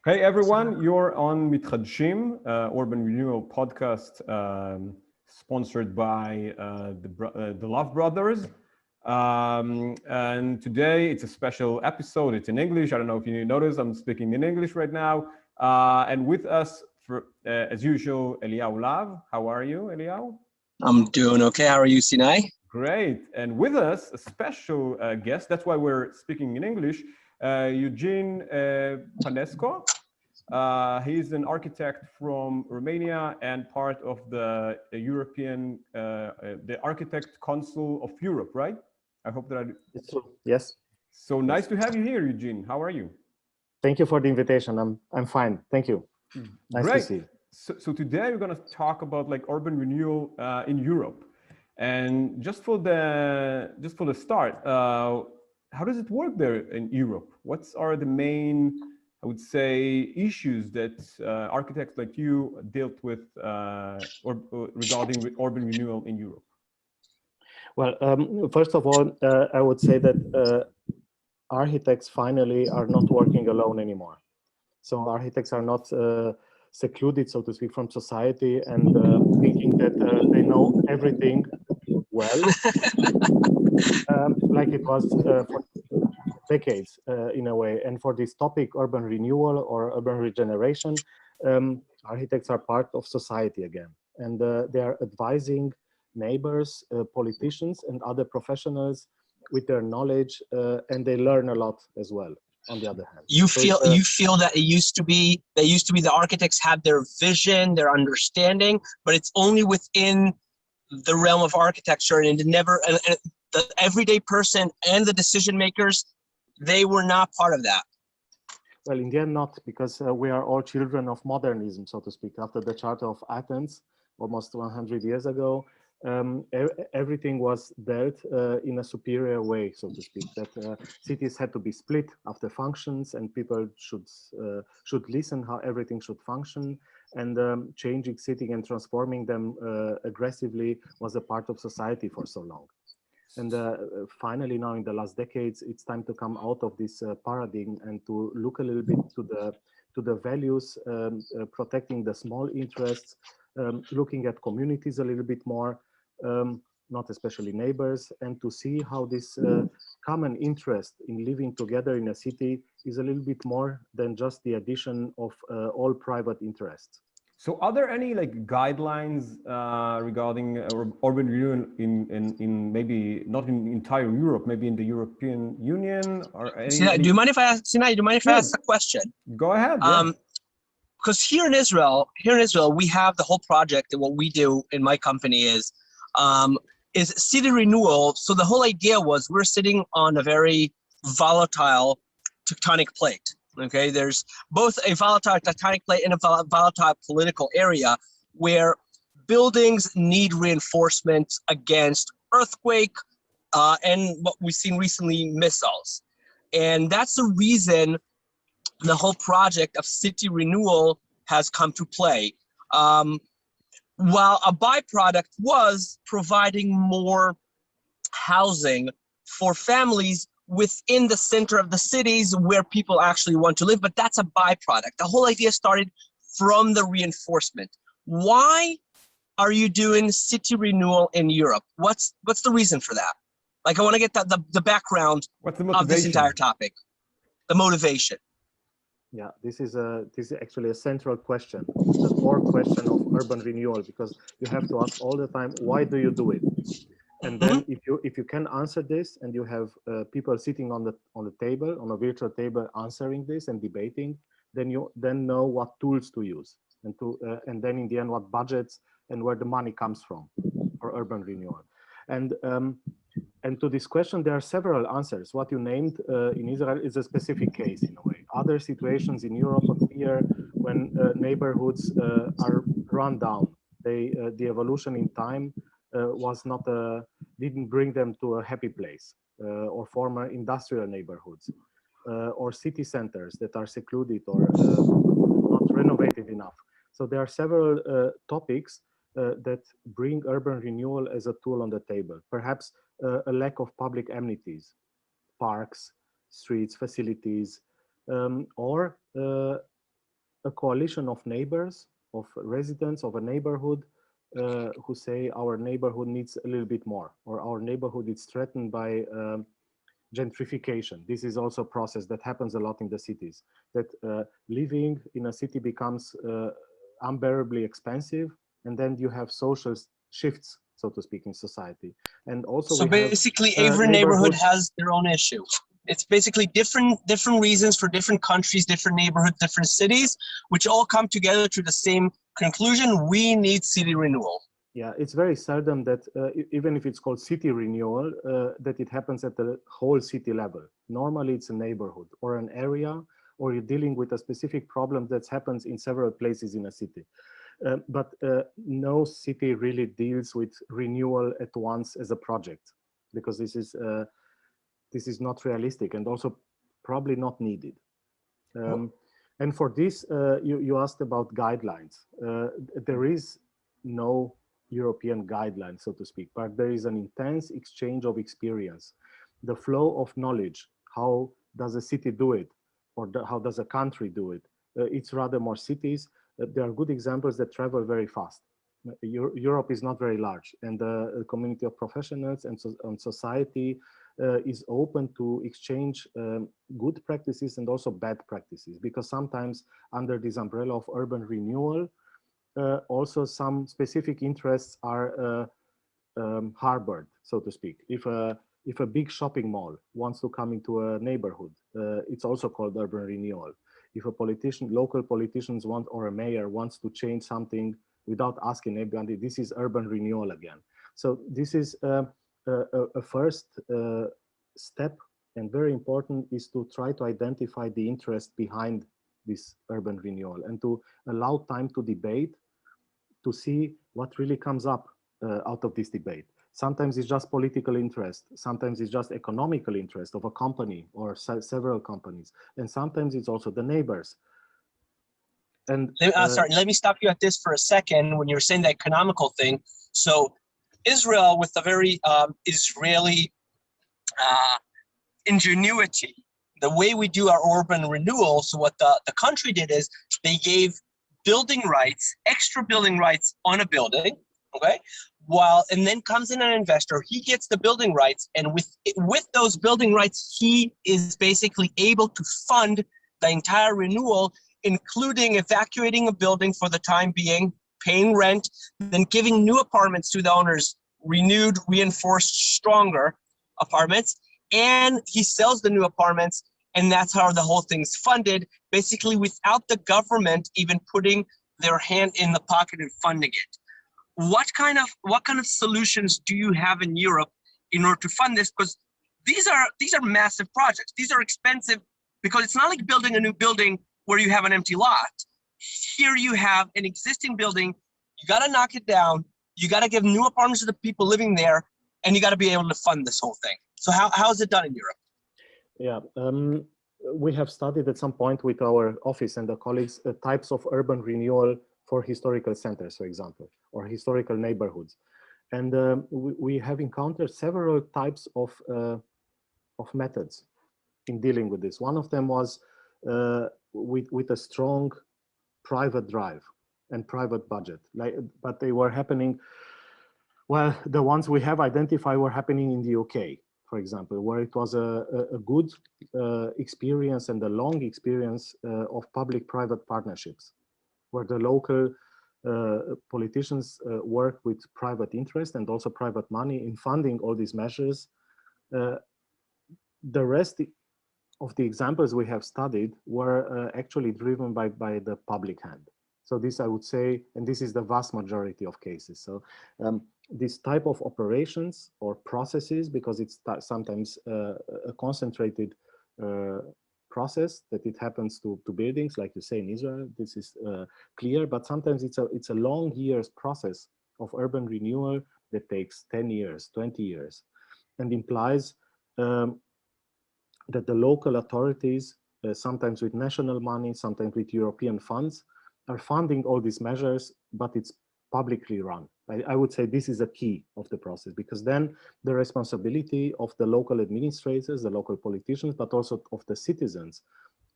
Hey everyone, you're on Mitchadshim, Urban Renewal Podcast, sponsored by the Love Brothers. And today it's a special episode. It's in English. I don't know if you noticed, I'm speaking in English right now. And with us, as usual, Eliyahu Lav. How are you, Eliyahu? I'm doing okay. How are you, Sinai? Great. And with us, a special guest. That's why we're speaking in English. Eugen Pănescu. He's an architect from Romania and part of the European, the Architect Council of Europe, right? I hope that It's true. Yes. So nice to have you here, Eugen. How are you? Thank you for the invitation. I'm fine. Thank you. Nice Great. to see you. So today we're going to talk about like urban renewal in Europe, and just for the start, how does it work there in Europe? What are the main, I would say, issues that architects like you dealt with regarding urban renewal in Europe? Well, first of all, I would say that architects finally are not working alone anymore. So architects are not secluded, so to speak, from society and thinking that they know everything well, like it was for decades in a way. And for this topic, urban renewal or urban regeneration, architects are part of society again. And they are advising neighbors, politicians, and other professionals with their knowledge, and they learn a lot as well. On the other hand, you feel that it used to be the architects have their vision, their understanding, but it's only within the realm of architecture, and it never. And the everyday person and the decision makers, they were not part of that. Well, in the end, not, because we are all children of modernism, so to speak. After the Charter of Athens, almost 100 years ago, everything was dealt in a superior way, so to speak, that cities had to be split after functions, and people should listen how everything should function, and changing city and transforming them aggressively was a part of society for so long. And finally, now in the last decades, it's time to come out of this paradigm and to look a little bit to the values, protecting the small interests, looking at communities a little bit more, not especially neighbors, and to see how this common interest in living together in a city is a little bit more than just the addition of all private interests. So are there any like guidelines regarding urban renewal in maybe not in entire Europe, maybe in the European Union or any? Sinai, do you mind if I ask? Sinai, do you mind if I ask a question? Go ahead. Yeah. Because here in Israel, we have the whole project, and what we do in my company is city renewal. So the whole idea was we're sitting on a very volatile tectonic plate. Okay, there's both a volatile tectonic plate and a volatile political area where buildings need reinforcement against earthquake and what we've seen recently, missiles. And that's the reason the whole project of city renewal has come to play. While a byproduct was providing more housing for families within the center of the cities where people actually want to live, but that's a byproduct. The whole idea started from the reinforcement. Why are you doing city renewal in Europe? What's the reason for that? Like, I want to get the background of this entire topic, the motivation. Yeah, this is actually a central question, the core question of urban renewal, because you have to ask all the time, why do you do it? And then if you can answer this, and you have people sitting on the table, on a virtual table, answering this and debating, then you know what tools to use, and then in the end what budgets and where the money comes from for urban renewal. And to this question, there are several answers. What you named in Israel is a specific case in a way. Other situations in Europe appear when neighborhoods are run down. The evolution in time didn't bring them to a happy place, or former industrial neighborhoods, or city centers that are secluded or not renovated enough. So there are several topics that bring urban renewal as a tool on the table. Perhaps a lack of public amenities, parks, streets, facilities, or a coalition of neighbors, of residents of a neighborhood who say our neighborhood needs a little bit more, or our neighborhood is threatened by gentrification. This is also a process that happens a lot in the cities, that living in a city becomes unbearably expensive, and then you have social shifts, so to speak, in society. And also so basically every neighborhood has their own issue. It's basically different reasons for different countries, different neighborhoods, different cities, which all come together to the same conclusion: we need city renewal. Yeah, it's very seldom that even if it's called city renewal, that it happens at the whole city level. Normally it's a neighborhood or an area, or you're dealing with a specific problem that happens in several places in a city. But no city really deals with renewal at once as a project, because this is not realistic and also probably not needed. And for this, you asked about guidelines. There is no European guideline, so to speak, but there is an intense exchange of experience. The flow of knowledge, how does a city do it, or how does a country do it? It's rather more cities. There are good examples that travel very fast. Europe is not very large, and the community of professionals and society is open to exchange good practices and also bad practices, because sometimes under this umbrella of urban renewal, also some specific interests are harbored, so to speak. If a big shopping mall wants to come into a neighborhood, it's also called urban renewal. If a local politicians want, or a mayor wants to change something without asking anybody, this is urban renewal again. So this is a first step, and very important, is to try to identify the interest behind this urban renewal and to allow time to debate, to see what really comes up out of this debate. Sometimes it's just political interest, sometimes it's just economical interest of a company or several companies, and sometimes it's also the neighbors. And sorry, let me stop you at this for a second when you're saying the economical thing. So Israel, with a very Israeli ingenuity, the way we do our urban renewal, so what the country did is they gave building rights, extra building rights on a building, okay? And then comes in an investor, he gets the building rights, and with those building rights, he is basically able to fund the entire renewal, including evacuating a building for the time being, paying rent, then giving new apartments to the owners, renewed, reinforced, stronger apartments, and he sells the new apartments, and that's how the whole thing's funded, basically without the government even putting their hand in the pocket and funding it. What kind of solutions do you have in Europe in order to fund this? Because these are massive projects. These are expensive, because it's not like building a new building where you have an empty lot. Here you have an existing building, you gotta knock it down, you gotta give new apartments to the people living there, and you gotta be able to fund this whole thing. So how is it done in Europe? Yeah, we have studied at some point with our office and the colleagues types of urban renewal for historical centers, for example, or historical neighborhoods. And we have encountered several types of methods in dealing with this. One of them was with a strong private drive and private budget, but they were happening, well, the ones we have identified were happening in the UK, for example, where it was a good experience and a long experience of public-private partnerships, where the local politicians work with private interest and also private money in funding all these measures. The rest of the examples we have studied were actually driven by the public hand. So this, I would say, and this is the vast majority of cases. So this type of operations or processes, because it's sometimes a concentrated process that it happens to buildings, like you say in Israel, this is clear, but sometimes it's a long years process of urban renewal that takes 10 years, 20 years, and implies that the local authorities, sometimes with national money, sometimes with European funds, are funding all these measures, but it's publicly run. I would say this is a key of the process, because then the responsibility of the local administrators, the local politicians, but also of the citizens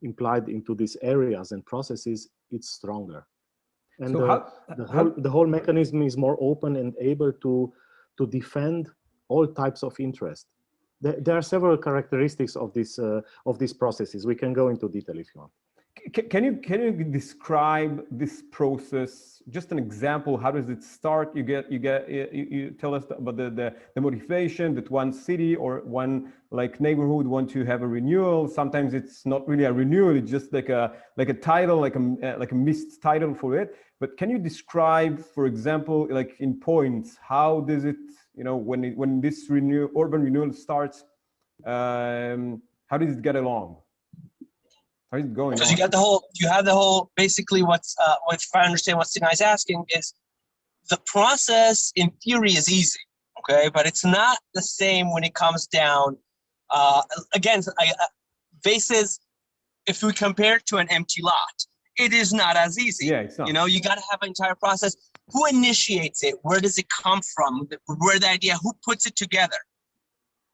implied into these areas and processes, it's stronger. And So the whole mechanism is more open and able to defend all types of interest. There are several characteristics of these processes. We can go into detail if you want. Can you describe this process? Just an example. How does it start? You tell us about the motivation that one city or one like neighborhood want to have a renewal. Sometimes it's not really a renewal. It's just like a title, like a missed title for it. But can you describe, for example, like in points, how does it, when this urban renewal starts, how does it get along? How is it going Because on? you have the whole, basically if I understand what Sinai's asking is, the process in theory is easy, okay? But it's not the same when it comes down, again, basis, if we compare it to an empty lot, it is not as easy. Yeah, it's not. You got to have an entire process. Who initiates it? Where does it come from? Where the idea, who puts it together?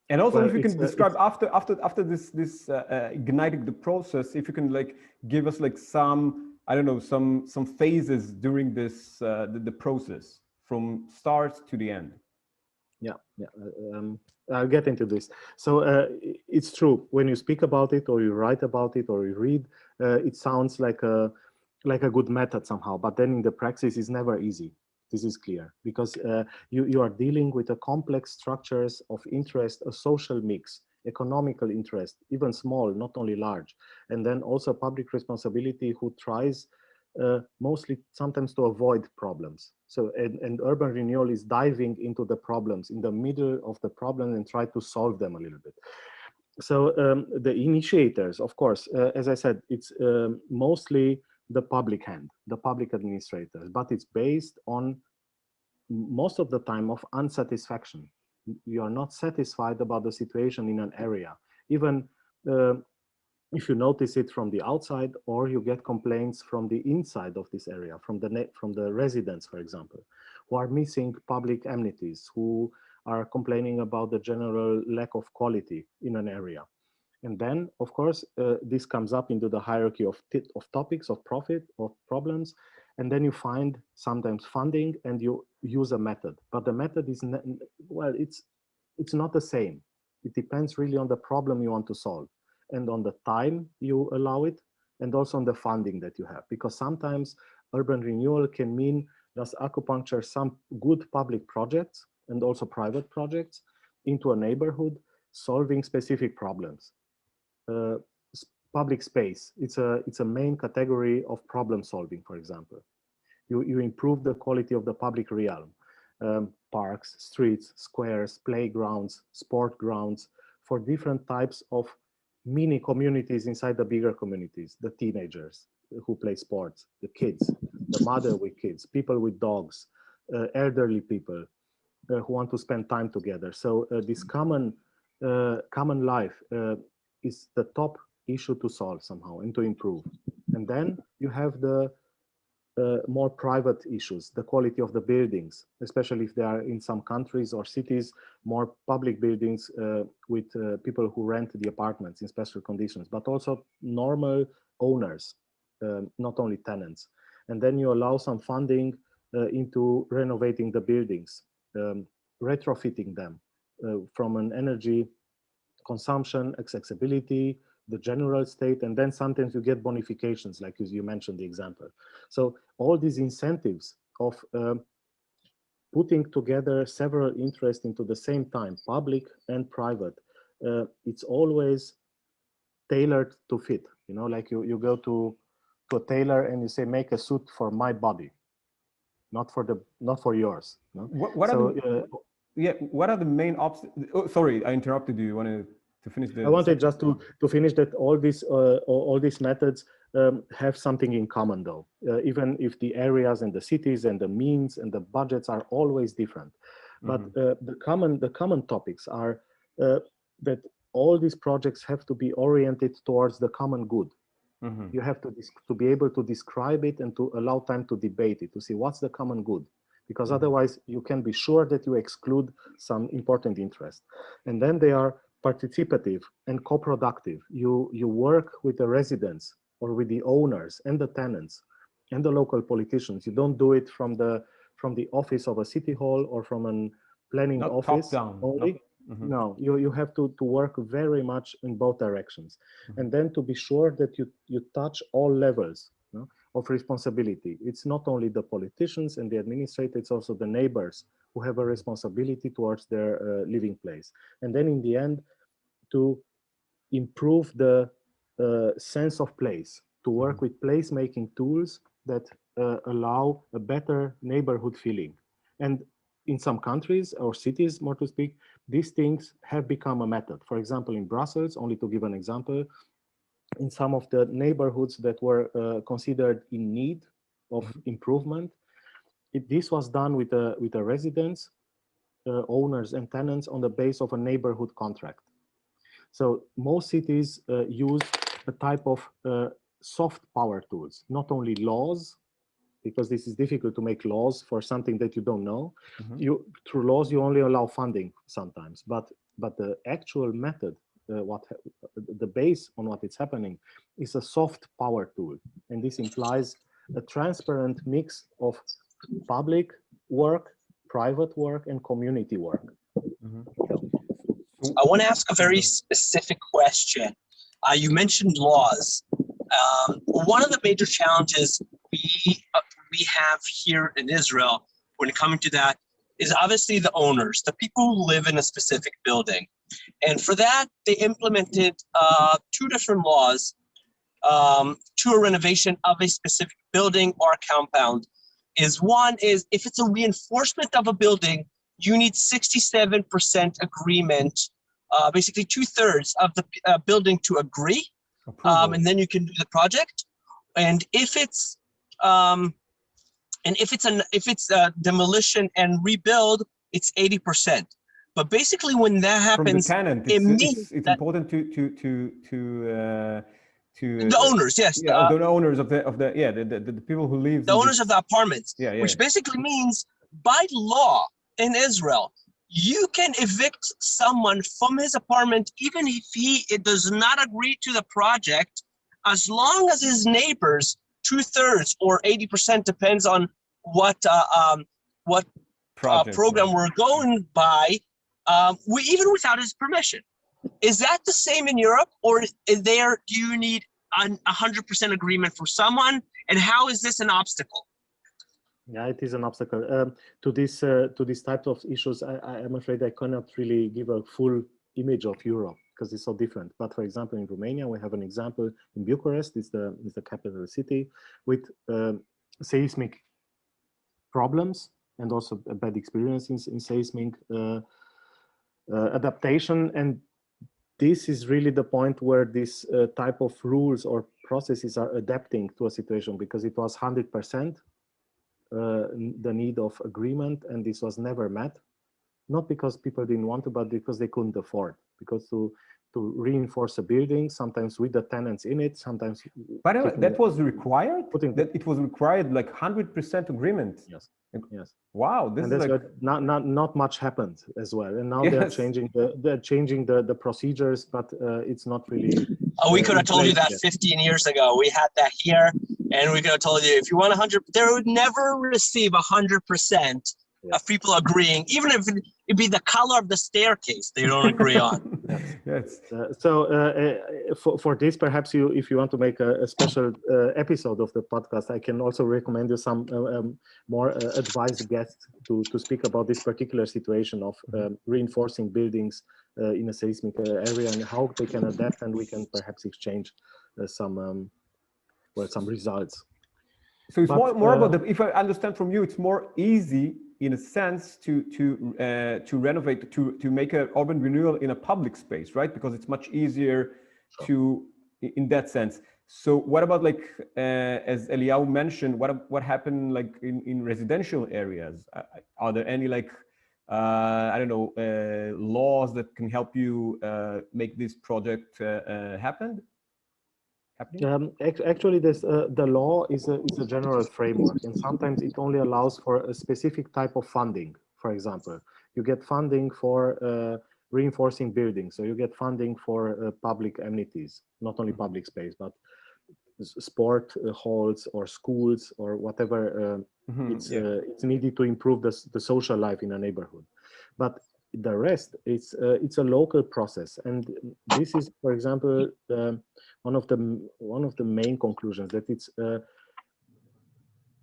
And also, if you can describe after this igniting the process, if you can like give us like some, I don't know, some phases during this the process from start to the end. Yeah. I'll get into this. So it's true, when you speak about it or you write about it or you read, it sounds like a good method somehow, but then in the practice it's never easy. This is clear, because you are dealing with a complex structures of interest, a social mix, economical interest, even small, not only large, and then also public responsibility who tries mostly sometimes to avoid problems. So and urban renewal is diving into the problems, in the middle of the problem, and try to solve them a little bit. So the initiators, of course, as I said, it's mostly the public hand, the public administrators, but it's based on most of the time of unsatisfaction. You are not satisfied about the situation in an area, even if you notice it from the outside, or you get complaints from the inside of this area, from the residents, for example, who are missing public amenities, who are complaining about the general lack of quality in an area. And then, of course, this comes up into the hierarchy of topics, of profit, of problems. And then you find sometimes funding and you use a method. But the method is, it's not the same. It depends really on the problem you want to solve and on the time you allow it, and also on the funding that you have. Because sometimes urban renewal can mean just acupuncture some good public projects and also private projects into a neighborhood, solving specific problems. Public space, it's a main category of problem solving. For example, you improve the quality of the public realm, parks, streets, squares, playgrounds, sport grounds, for different types of mini communities inside the bigger communities, the teenagers who play sports, the kids, the mother with kids, people with dogs, elderly people who want to spend time together. So this common life is the top issue to solve somehow and to improve. And then you have the more private issues, the quality of the buildings, especially if they are in some countries or cities, more public buildings with people who rent the apartments in special conditions, but also normal owners, not only tenants. And then you allow some funding into renovating the buildings, retrofitting them from an energy consumption, accessibility, the general state, and then sometimes you get bonifications, like you mentioned the example. So all these incentives of putting together several interests into the same time, public and private, it's always tailored to fit. Like you go to a tailor and you say, make a suit for my body, not for yours. No? What are the main obstacles? Oh, sorry, I interrupted you. You wanted to finish the... I wanted just to finish that all these methods have something in common, though, even if the areas and the cities and the means and the budgets are always different. But the common topics are that all these projects have to be oriented towards the common good. You have to be able to describe it and to allow time to debate it, to see what's the common good, because otherwise you can be sure that you exclude some important interest. And then they are participative and co-productive. You work with the residents or with the owners and the tenants and the local politicians. You don't do it from the office of a city hall or from a planning Not office top down. only. No, you have to work very much in both directions, and then to be sure that you touch all levels, you know, of responsibility. It's not only the politicians and the administrators, it's also the neighbors who have a responsibility towards their living place. And then in the end, to improve the sense of place, to work with place-making tools that allow a better neighborhood feeling. And in some countries or cities, more to speak, these things have become a method. For example, in Brussels, only to give an example, in some of the neighborhoods that were considered in need of improvement, this was done with the residents, owners and tenants on the base of a neighborhood contract. So most cities use a type of soft power tools, not only laws, because this is difficult to make laws for something that you don't know. Through laws, you only allow funding sometimes, but the actual method, the base on what is happening is a soft power tool. And this implies a transparent mix of public work, private work, and community work. I want to ask a very specific question. You mentioned laws. One of the major challenges we have here in Israel when it comes to that is obviously the owners, the people who live in a specific building. And for that, they implemented two different laws to a renovation of a specific building or compound. One is if it's a reinforcement of a building, you need 67% agreement, basically 2/3 of the building to agree, and then you can do the project. And if it's demolition and rebuild, it's 80%. But basically, when that happens, from the tenant, it's important to the owners, yes, the owners of the people who live, the owners of the apartments, which basically means by law in Israel, you can evict someone from his apartment even if it does not agree to the project, as long as his neighbors 2/3 or 80% depends on what program we're going by, even without his permission. Is that the same in Europe, or do you need 100% agreement for someone? And how is this an obstacle? Yeah, it is an obstacle to this type of issues. I am afraid I cannot really give a full image of Europe because it's so different. But for example, in Romania, we have an example in Bucharest. It's the capital city with seismic problems and also bad experiences in seismic adaptation. And this is really the point where this type of rules or processes are adapting to a situation, because it was 100% the need of agreement, and this was never met, not because people didn't want to, but because they couldn't afford. Because to reinforce a building, sometimes with the tenants in it, sometimes. But that was required. That it was required, like 100% agreement. Yes. Yes. Wow, this is like not much happened as well, and now they're changing the procedures, but it's not really. We could have told you that 15 years ago. We had that here, and we could have told you if you want 100, they would never receive 100% of people agreeing, even if it'd be the color of the staircase they don't agree on. Yes. For this, perhaps if you want to make a special episode of the podcast, I can also recommend you some more advised guests to speak about this particular situation of reinforcing buildings in a seismic area and how they can adapt, and we can perhaps exchange some results. So it's more about if I understand from you, it's more easy in a sense to renovate, to make an urban renewal in a public space, right? Because it's much easier in that sense. So what about, like, as Eliyahu mentioned, what happened like in residential areas? Are there any, like, I don't know, laws that can help you make this project happen? Actually, the law is a general framework, and sometimes it only allows for a specific type of funding. For example, you get funding for reinforcing buildings. So you get funding for public amenities, not only public space, but sport halls or schools or whatever it's needed to improve the social life in a neighborhood. But the rest, it's a local process, and this is, for example, one of the main conclusions, that it's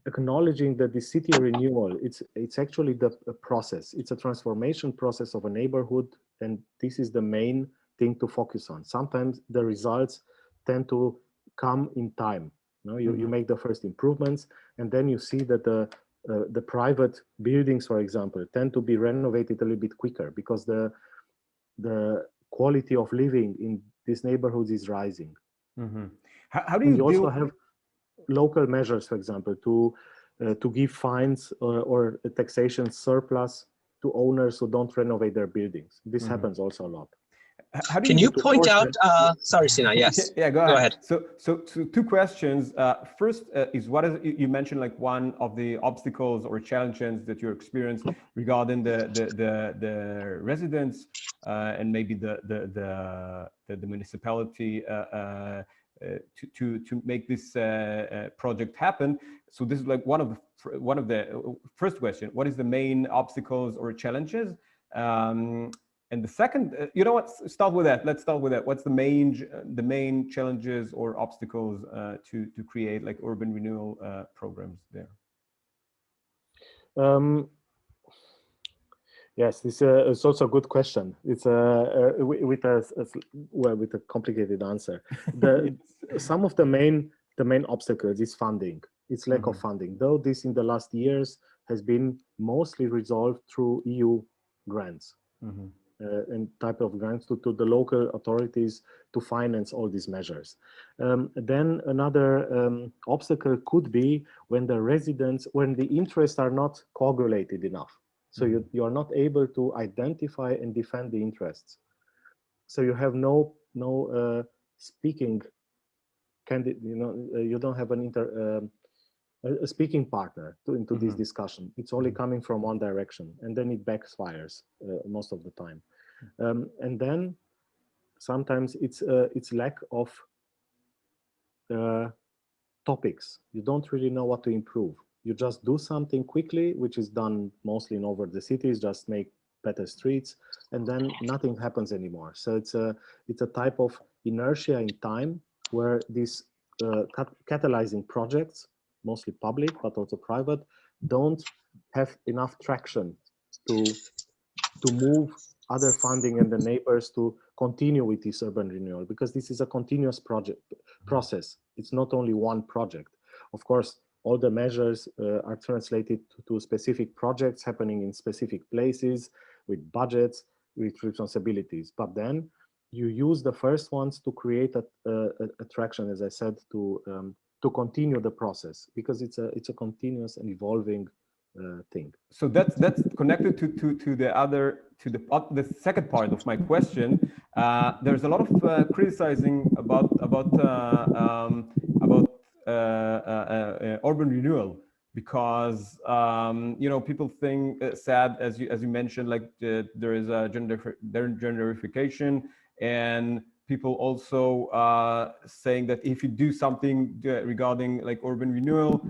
acknowledging that the city renewal, it's actually a process. It's a transformation process of a neighborhood, and this is the main thing to focus on. Sometimes the results tend to come in time. You make the first improvements, and then you see that the private buildings, for example, tend to be renovated a little bit quicker, because the quality of living in these neighborhoods is rising. How do you also have local measures, for example, to give fines or a taxation surplus to owners who don't renovate their buildings. This happens also a lot. How do Can you point out, sorry, Sina, yes. Yeah, go ahead. So two questions. First is, what is, you mentioned like one of the obstacles or challenges that you experienced regarding the residents and maybe the municipality to make this project happen. So this is like one of the first question. What is the main obstacles or challenges? And the second, you know what? Start with that. Let's start with that. What's the main challenges or obstacles to create like urban renewal programs there? Yes, this is also a good question. It's with a complicated answer. Some of the main obstacles is funding. It's lack of funding. Though this in the last years has been mostly resolved through EU grants. And type of grants to the local authorities to finance all these measures. Then another obstacle could be when the interests are not coagulated enough. So you are not able to identify and defend the interests. So you have no speaking candidate. You don't have a speaking partner into this discussion. It's only coming from one direction, and then it backfires most of the time. And then sometimes it's lack of topics. You don't really know what to improve. You just do something quickly, which is done mostly in over the cities, just make better streets, and then nothing happens anymore. So it's a type of inertia in time where these catalyzing projects, mostly public but also private, don't have enough traction to move other funding and the neighbors to continue with this urban renewal, because this is a continuous process. It's not only one project. Of course, all the measures are translated to specific projects happening in specific places with budgets, with responsibilities. But then you use the first ones to create a traction, as I said, to continue the process, because it's a continuous and evolving thing. So that's connected to the second part of my question. There's a lot of criticizing about urban renewal, because people think sad, as you mentioned, like there is a gentrification, and people also saying that if you do something regarding like urban renewal,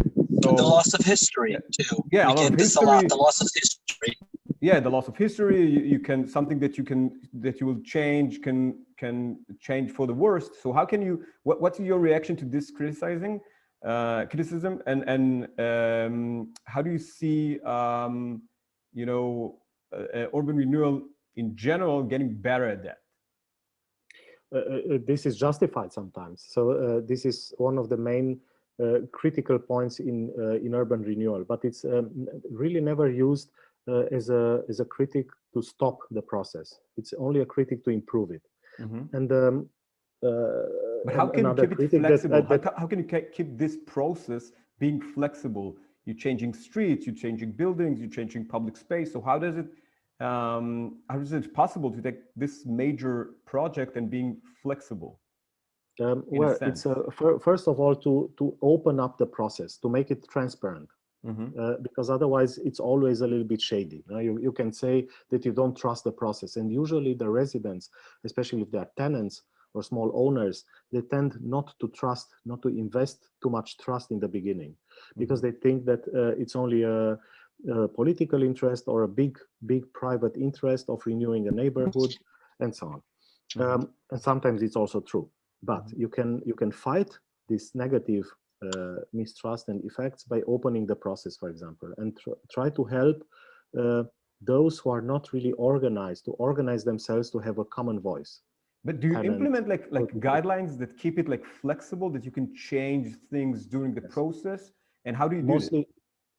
so the loss of history too. Yeah, we get this a lot. The loss of history. Yeah, the loss of history. You can something that you will change can change for the worst. So how can you? What's your reaction to this criticism? And how do you see urban renewal in general getting better at that? This is justified sometimes. So this is one of the main critical points in urban renewal, but it's really never used as a critic to stop the process. It's only a critic to improve it. And but how can you keep it flexible? How can you keep this process being flexible? You're changing streets, you're changing buildings, you're changing public space. So how is it possible to take this major project and being flexible? Well, it's first of all to open up the process, to make it transparent. because otherwise it's always a little bit shady. You can say that you don't trust the process, and usually the residents, especially if they are tenants or small owners, they tend not to trust, not to invest too much trust in the beginning, because they think that it's only a political interest or a big private interest of renewing a neighborhood and so on. And sometimes it's also true, but you can fight this negative mistrust and effects by opening the process, for example, and try to help those who are not really organized to organize themselves to have a common voice. But do you implement like guidelines that keep it like flexible, that you can change things during the process? And how do you do mostly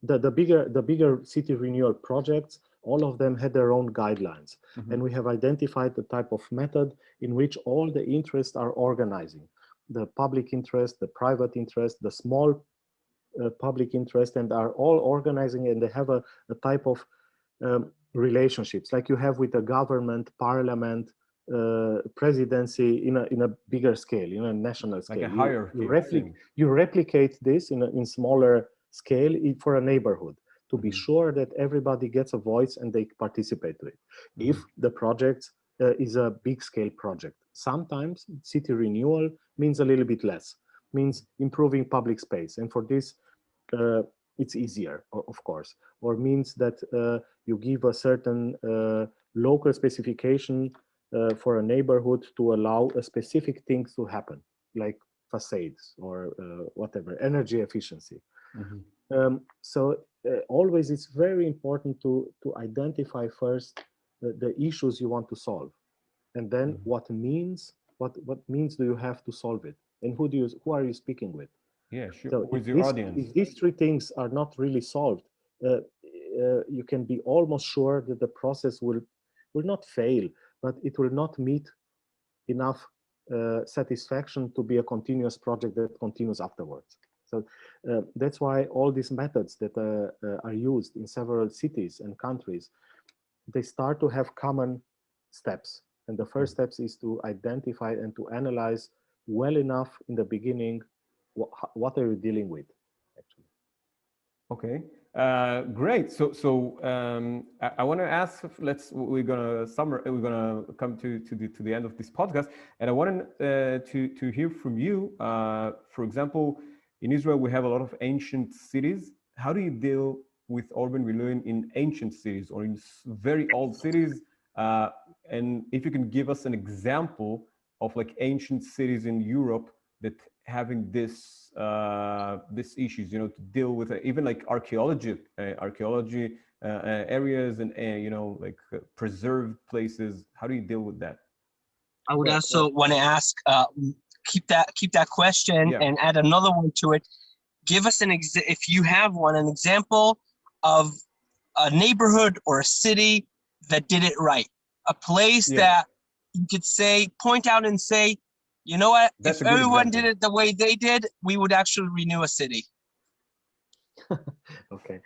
the bigger city renewal projects, all of them had their own guidelines, and we have identified the type of method in which all the interests are organizing: the public interest, the private interest, the small public interest, and are all organizing, and they have a type of relationships like you have with the government, parliament, presidency in a bigger scale, a national scale. Like a hierarchy. You replicate this in smaller scale for a neighborhood to be sure that everybody gets a voice and they participate to it. If the project is a big scale project, sometimes city renewal means a little bit less, means improving public space, and for this it's easier, of course, or means that you give a certain local specification for a neighborhood to allow a specific things to happen, like facades or whatever, energy efficiency. So always it's very important to identify first the issues you want to solve, and then what means do you have to solve it, and who are you speaking with? Yeah, sure. So with your audience. If these three things are not really solved, you can be almost sure that the process will not fail, but it will not meet enough satisfaction to be a continuous project that continues afterwards. So that's why all these methods that are used in several cities and countries, they start to have common steps. And the first steps is to identify and to analyze well enough in the beginning what are you dealing with, actually. Okay, great. So I want to ask. We're gonna come to the end of this podcast, and I wanted to hear from you. For example, in Israel, we have a lot of ancient cities. How do you deal with urban renewal in ancient cities or in very old cities? And if you can give us an example of like ancient cities in Europe that having this issues, to deal with even like archaeology areas and like preserved places. How do you deal with that? I would also want to ask, keep that question and add another one to it. Give us if you have an example of a neighborhood or a city that did it right, a place that you could point out and say, you know what, if everyone did it the way they did, we would actually renew a city. Okay.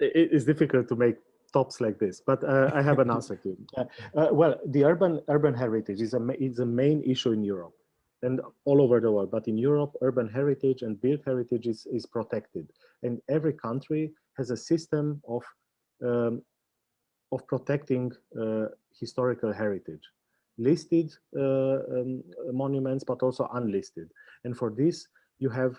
It's difficult to make tops like this, but I have an answer to it. Well, the urban heritage is a main issue in Europe and all over the world. But in Europe, urban heritage and built heritage is protected. And every country has a system of protecting historical heritage. Listed monuments, but also unlisted. And for this, you have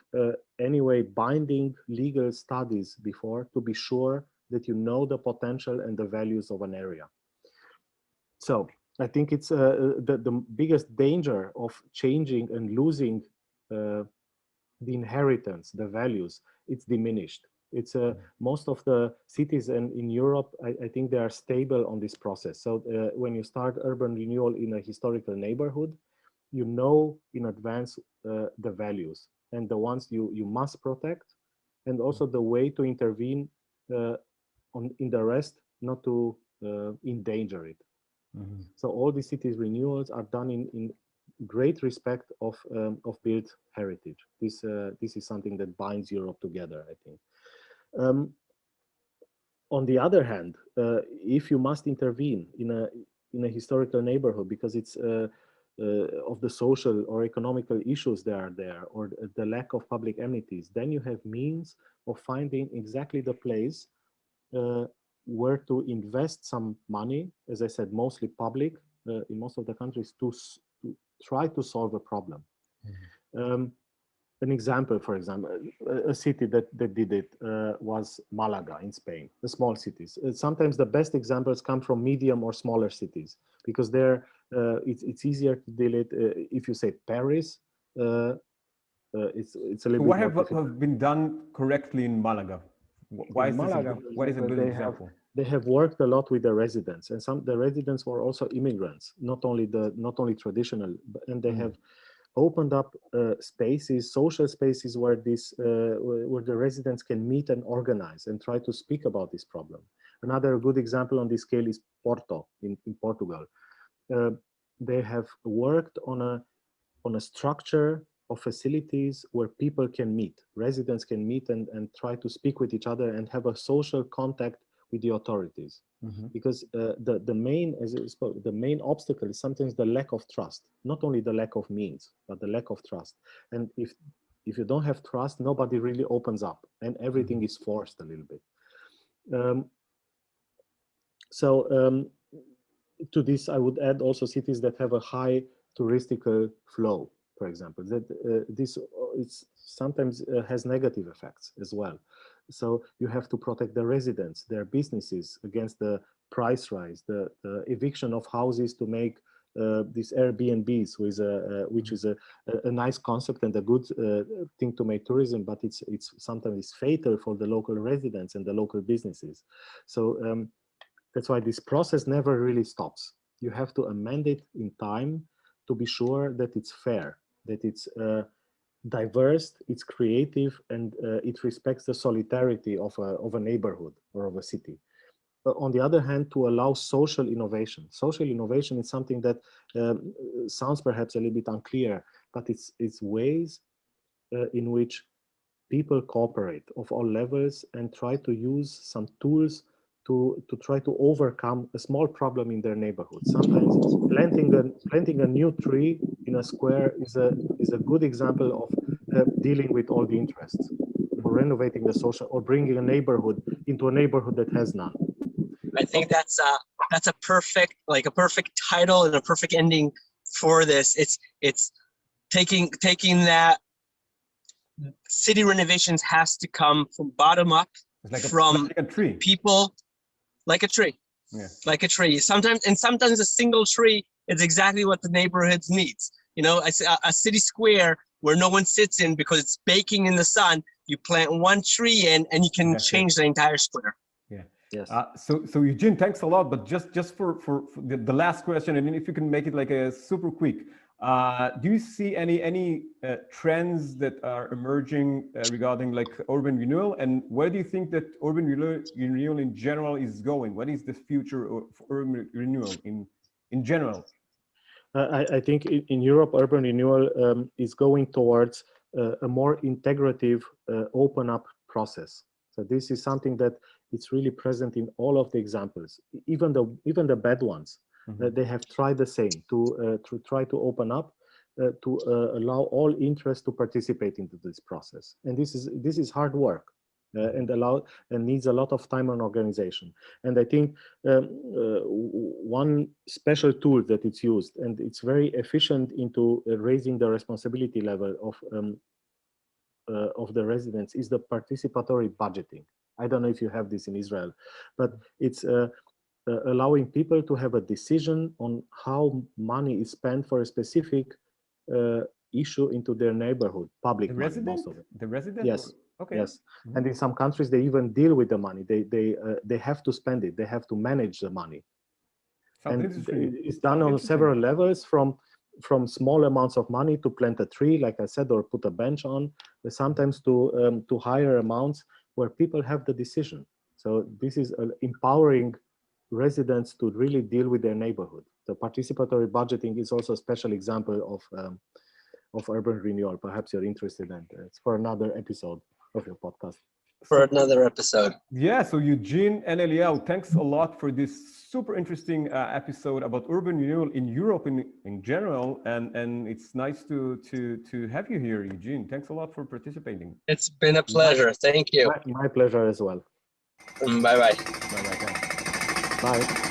anyway binding legal studies before to be sure that you know the potential and the values of an area. So I think it's the biggest danger of changing and losing the inheritance, the values. It's diminished. It's most of the cities in Europe, I think they are stable on this process. So when you start urban renewal in a historical neighborhood, you know in advance the values and the ones you must protect, and also the way to intervene in the rest, not to endanger it. So all the cities renewals are done in great respect of built heritage. This is something that binds Europe together, I think. On the other hand, if you must intervene in a historical neighborhood because it's of the social or economical issues that are there, or the lack of public amenities, then you have means of finding exactly the place where to invest some money, as I said, mostly public in most of the countries, to try to solve a problem. An example, for example, a city that did it was Malaga in Spain, the small cities. Sometimes the best examples come from medium or smaller cities, because there it's easier to deal it. If you say Paris, it's a little What bit more difficult. have been done correctly in Malaga? Why In is Malaga, this why is it a good example? They have worked a lot with the residents, and the residents were also immigrants, not only traditional, and they have opened up spaces, social spaces, where where the residents can meet and organize and try to speak about this problem. Another good example on this scale is Porto in Portugal. They have worked on a structure of facilities where people can meet, residents can meet and try to speak with each other and have a social contact with the authorities. Because the main obstacle is sometimes the lack of trust, not only the lack of means, but the lack of trust. And if you don't have trust, nobody really opens up, and everything is forced a little bit. To this, I would add also cities that have a high touristical flow, for example. This sometimes has negative effects as well. So you have to protect the residents, their businesses against the price rise, the eviction of houses to make these Airbnbs, which is a nice concept and a good thing to make tourism, but it's sometimes fatal for the local residents and the local businesses. So that's why this process never really stops. You have to amend it in time to be sure that it's fair, that it's diverse, it's creative, and it respects the solidarity of a neighborhood or of a city. But on the other hand, to allow social innovation. Social innovation is something that sounds perhaps a little bit unclear, but it's ways in which people cooperate of all levels and try to use some tools to try to overcome a small problem in their neighborhood. Sometimes planting a new tree in a square is a good example of dealing with all the interests, for renovating the social or bringing a neighborhood into a neighborhood that has none. I think that's a perfect title and a perfect ending for this. It's taking that city renovations has to come from bottom up, from a tree. People, like a tree. Yeah. Like a tree. Sometimes a single tree is exactly what the neighborhoods needs. You know, a city square where no one sits in because it's baking in the sun. You plant one tree in, and you can change the entire square. Yeah. Yes. So Eugen, thanks a lot. But just for the last question, and if you can make it like a super quick, do you see any trends that are emerging regarding like urban renewal, and where do you think that urban renewal in general is going? What is the future of urban renewal in general? I think in Europe, urban renewal is going towards a more integrative, open up process. So this is something that it's really present in all of the examples, even the bad ones. They have tried the same to try to open up, to allow all interests to participate into this process. And this is hard work. And needs a lot of time and organization. And I think one special tool that it's used, and it's very efficient into raising the responsibility level of the residents, is the participatory budgeting. I don't know if you have this in Israel, but it's allowing people to have a decision on how money is spent for a specific issue into their neighborhood, public money, most of it. The resident? Yes. Okay. Yes. And in some countries, they even deal with the money. They have to spend it. They have to manage the money. And it's done on several levels, from small amounts of money to plant a tree, like I said, or put a bench on, sometimes to higher amounts where people have the decision. So this is empowering residents to really deal with their neighborhood. The participatory budgeting is also a special example of urban renewal. Perhaps you're interested in it. It's for another episode of your podcast. for another episode. Yeah, so Eugen and Eliel, thanks a lot for this super interesting episode about urban renewal in Europe in general, and it's nice to have you here, Eugen. Thanks a lot for participating. It's been a pleasure. Thank you. My pleasure as well. Bye-bye. Bye.